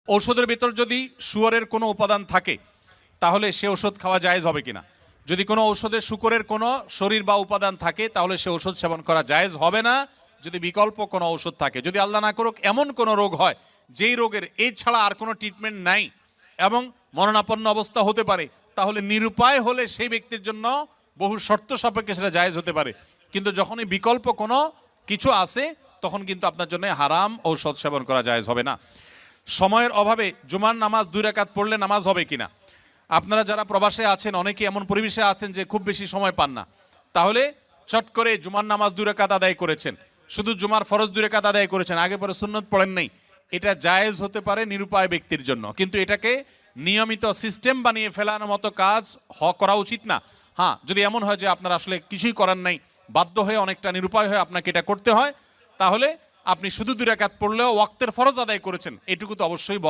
ঔষধের ভিতর যদি শুয়োরের কোনো উপাদান থাকে তাহলে সে ওষুধ খাওয়া জায়েজ হবে কিনা? যদি কোনো ঔষধে শুকরের কোনো শরীর বা উপাদান থাকে তাহলে সে ওষুধ সেবন করা জায়েজ হবে না। যদি বিকল্প কোনো ঔষধ থাকে, যদি আল্লাহ না করুক এমন কোনো রোগ হয় যেই রোগের এই ছাড়া আর কোনো ট্রিটমেন্ট নাই এবং মরণাপন্ন অবস্থা হতে পারে, তাহলে নিরুপায় হলে সেই ব্যক্তির জন্য বহু শর্ত সাপেক্ষে সেটা জায়েজ হতে পারে। কিন্তু যখনই বিকল্প কোনো কিছু আছে তখন কিন্তু আপনার জন্য হারাম ঔষধ সেবন করা জায়েজ হবে না। সময়ের অভাবে জুমার নামাজ 2 রাকাত পড়লে নামাজ হবে কিনা? আপনারা যারা প্রবাসে আছেন অনেকে এমন পরিবেশে আছেন যে খুব বেশি সময় পান না, তাহলে চট করে জুমার নামাজ 2 রাকাত আদায় করেছেন, শুধু জুমার ফরজ 2 রাকাত আদায় করেছেন, আগে পরে সুন্নত পড়েন নাই, এটা জায়েজ হতে পারে নিরুপায় ব্যক্তির জন্য। কিন্তু এটাকে নিয়মিত সিস্টেম বানিয়ে ফেলানোর মতো কাজ করা উচিত না। হ্যাঁ, যদি এমন হয় যে আপনার আসলে কিছুই করার নাই, বাধ্য হয়ে অনেকটা নিরুপায় হয়ে আপনাকে এটা করতে হয়, তাহলে আপনি শুধু 2 রাকাত পড়লেও ওয়াক্তের ফরজ আদায় করেছেন, এটুকু তো অবশ্যই